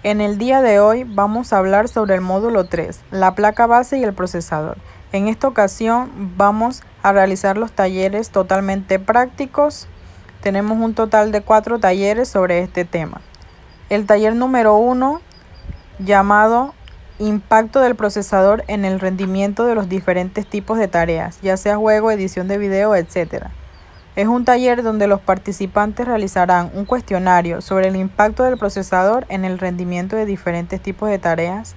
En el día de hoy vamos a hablar sobre el módulo 3, la placa base y el procesador. En esta ocasión vamos a realizar los talleres totalmente prácticos. Tenemos un total de 4 talleres sobre este tema. El taller número 1, llamado Impacto del procesador en el rendimiento de los diferentes tipos de tareas, ya sea juego, edición de video, etc. Es un taller donde los participantes realizarán un cuestionario sobre el impacto del procesador en el rendimiento de diferentes tipos de tareas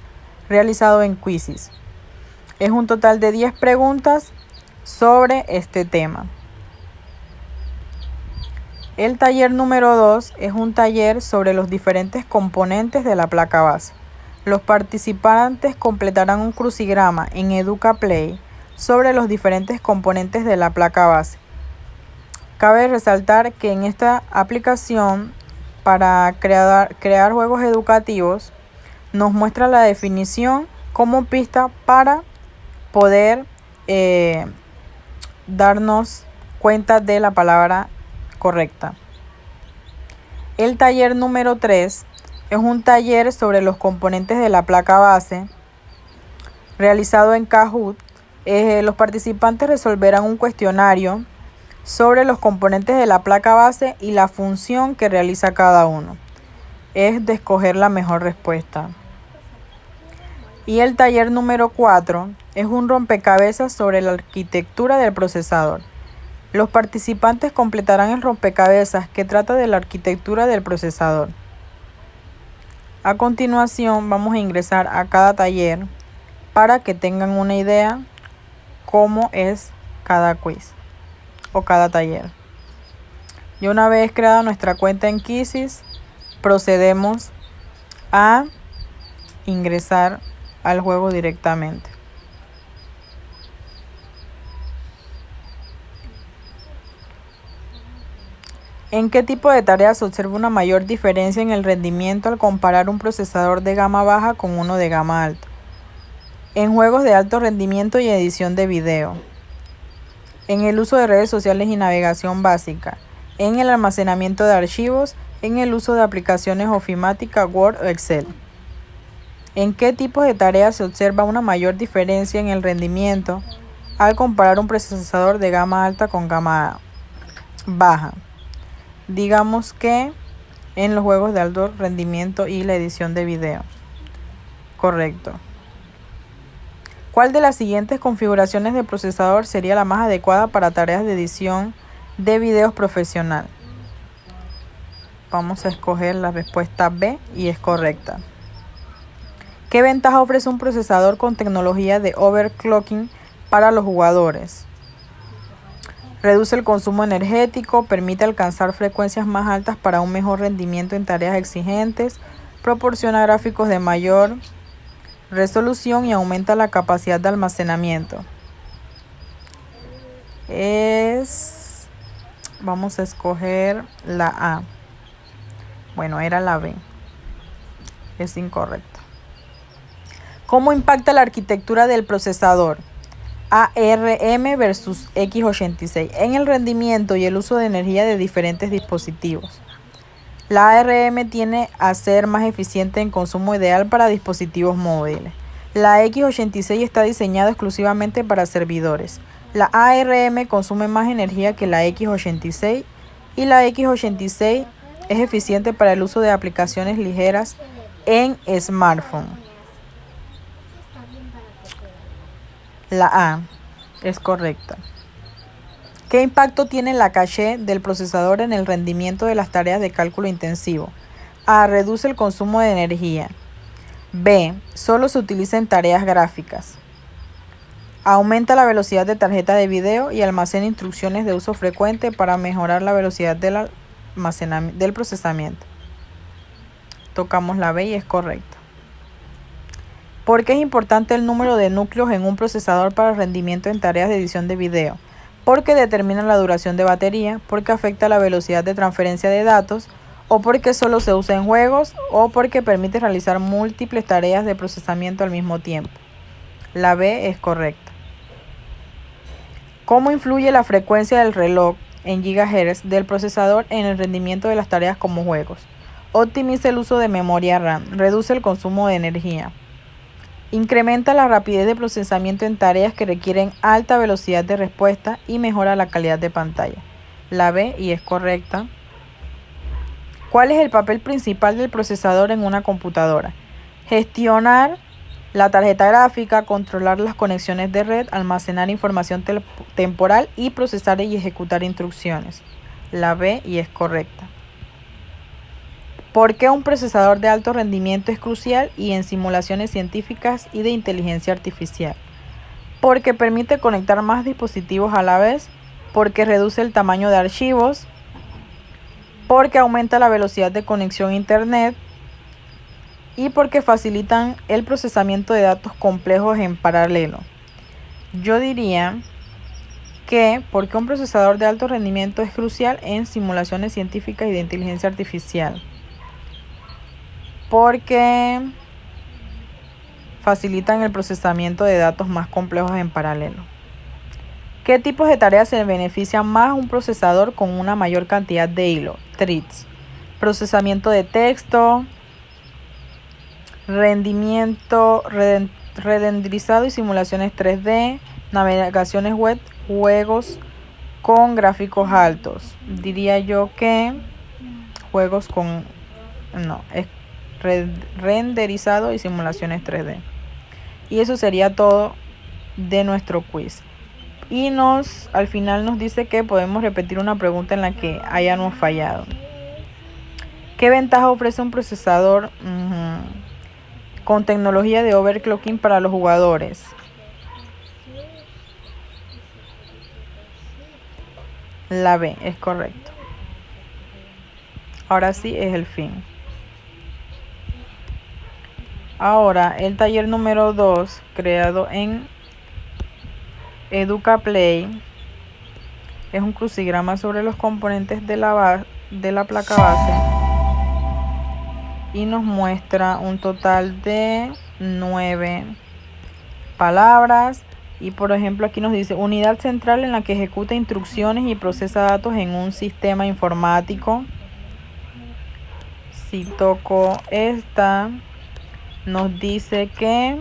realizado en Quizzes. Es un total de 10 preguntas sobre este tema. El taller número 2 es un taller sobre los diferentes componentes de la placa base. Los participantes completarán un crucigrama en EducaPlay sobre los diferentes componentes de la placa base. Cabe resaltar que en esta aplicación, para crear juegos educativos, nos muestra la definición como pista para poder darnos cuenta de la palabra correcta. El taller número 3 es un taller sobre los componentes de la placa base realizado en Kahoot. Los participantes resolverán un cuestionario sobre los componentes de la placa base y la función que realiza cada uno. Es de escoger la mejor respuesta. Y el taller número 4 es un rompecabezas sobre la arquitectura del procesador. Los participantes completarán el rompecabezas que trata de la arquitectura del procesador. A continuación vamos a ingresar a cada taller para que tengan una idea cómo es cada quiz o cada taller. Y una vez creada nuestra cuenta en Quizzes, procedemos a ingresar al juego directamente. ¿En qué tipo de tareas se observa una mayor diferencia en el rendimiento al comparar un procesador de gama baja con uno de gama alta? En juegos de alto rendimiento y edición de video. En el uso de redes sociales y navegación básica. En el almacenamiento de archivos. En el uso de aplicaciones ofimática, Word o Excel. ¿En qué tipos de tareas se observa una mayor diferencia en el rendimiento al comparar un procesador de gama alta con gama baja? Digamos que en los juegos de alto rendimiento y la edición de video. Correcto. ¿Cuál de las siguientes configuraciones de procesador sería la más adecuada para tareas de edición de videos profesional? Vamos a escoger la respuesta B y es correcta. ¿Qué ventaja ofrece un procesador con tecnología de overclocking para los jugadores? Reduce el consumo energético, permite alcanzar frecuencias más altas para un mejor rendimiento en tareas exigentes, proporciona gráficos de mayor resolución y aumenta la capacidad de almacenamiento. Vamos a escoger la A. Bueno, era la B. Es incorrecto. ¿Cómo impacta la arquitectura del procesador ARM versus x86 en el rendimiento y el uso de energía de diferentes dispositivos? La ARM tiende a ser más eficiente en consumo ideal para dispositivos móviles. La x86 está diseñada exclusivamente para servidores. La ARM consume más energía que la x86 y la x86 es eficiente para el uso de aplicaciones ligeras en smartphone. La A es correcta. ¿Qué impacto tiene la caché del procesador en el rendimiento de las tareas de cálculo intensivo? A. Reduce el consumo de energía. B. Solo se utiliza en tareas gráficas. Aumenta la velocidad de tarjeta de video y almacena instrucciones de uso frecuente para mejorar la velocidad del procesamiento. Tocamos la B y es correcta. ¿Por qué es importante el número de núcleos en un procesador para el rendimiento en tareas de edición de video? Porque determina la duración de batería, porque afecta la velocidad de transferencia de datos, o porque solo se usa en juegos, o porque permite realizar múltiples tareas de procesamiento al mismo tiempo. La B es correcta. ¿Cómo influye la frecuencia del reloj en gigahertz del procesador en el rendimiento de las tareas como juegos? Optimiza el uso de memoria RAM, reduce el consumo de energía. Incrementa la rapidez de procesamiento en tareas que requieren alta velocidad de respuesta y mejora la calidad de pantalla. La B y es correcta. ¿Cuál es el papel principal del procesador en una computadora? Gestionar la tarjeta gráfica, controlar las conexiones de red, almacenar información temporal y procesar y ejecutar instrucciones. La B y es correcta. ¿Por qué un procesador de alto rendimiento es crucial y en simulaciones científicas y de inteligencia artificial? Porque permite conectar más dispositivos a la vez, porque reduce el tamaño de archivos, porque aumenta la velocidad de conexión a Internet y porque facilitan el procesamiento de datos complejos en paralelo. Yo diría que porque un procesador de alto rendimiento es crucial en simulaciones científicas y de inteligencia artificial. Porque facilitan el procesamiento de datos más complejos en paralelo. ¿Qué tipos de tareas se benefician más un procesador con una mayor cantidad de hilo? Threads. Procesamiento de texto, renderizado y simulaciones 3D, navegaciones web, juegos con gráficos altos. Diría yo que juegos con... no, es renderizado y simulaciones 3D. Y eso sería todo de nuestro quiz. Y al final nos dice que podemos repetir una pregunta en la que hayamos fallado. ¿Qué ventaja ofrece un procesador con tecnología de overclocking para los jugadores? La B es correcto. Ahora sí es el fin. Ahora, el taller número 2, creado en EducaPlay, es un crucigrama sobre los componentes de la placa base y nos muestra un total de 9 palabras. Y por ejemplo aquí nos dice unidad central en la que ejecuta instrucciones y procesa datos en un sistema informático. Si toco esta, nos dice que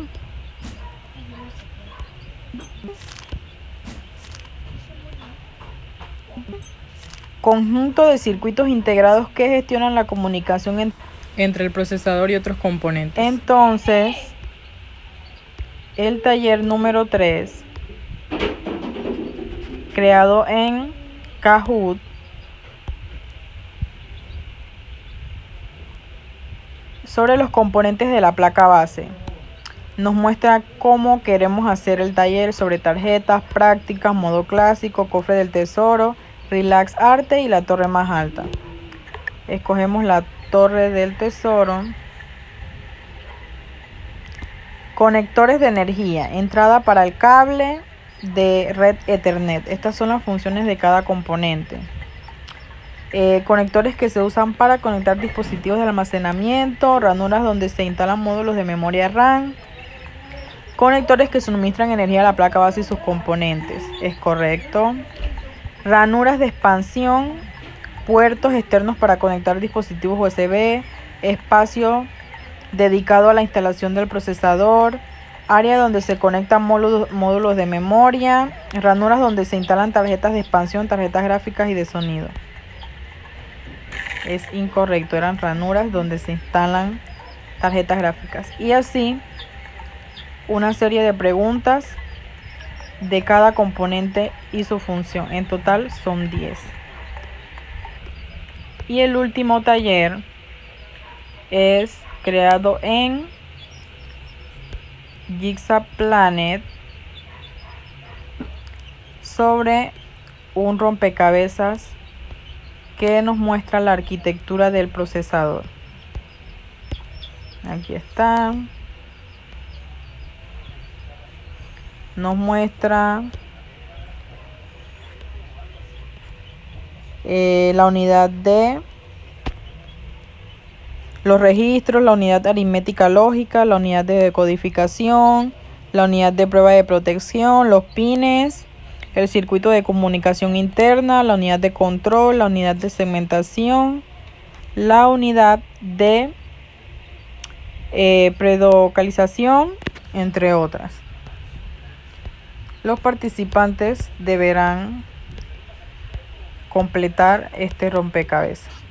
conjunto de circuitos integrados que gestionan la comunicación entre el procesador y otros componentes. Entonces, el taller número 3, creado en Kahoot, sobre los componentes de la placa base. Nos muestra cómo queremos hacer el taller sobre tarjetas, prácticas, modo clásico, cofre del tesoro, relax arte y la torre más alta. Escogemos la torre del tesoro. Conectores de energía, entrada para el cable de red Ethernet. Estas son las funciones de cada componente. Conectores que se usan para conectar dispositivos de almacenamiento, ranuras donde se instalan módulos de memoria RAM, conectores que suministran energía a la placa base y sus componentes. Es correcto. Ranuras de expansión, puertos externos para conectar dispositivos USB, espacio dedicado a la instalación del procesador, área donde se conectan módulos de memoria, ranuras donde se instalan tarjetas de expansión, tarjetas gráficas y de sonido. Es incorrecto, eran ranuras donde se instalan tarjetas gráficas. Y así, una serie de preguntas de cada componente y su función. En total son 10. Y el último taller es creado en Jigsaw Planet sobre un rompecabezas que nos muestra la arquitectura del procesador. Aquí está. Nos muestra la unidad de los registros, la unidad aritmética lógica, la unidad de decodificación, la unidad de prueba de protección, los pines, el circuito de comunicación interna, la unidad de control, la unidad de segmentación, la unidad de predocalización, entre otras. Los participantes deberán completar este rompecabezas.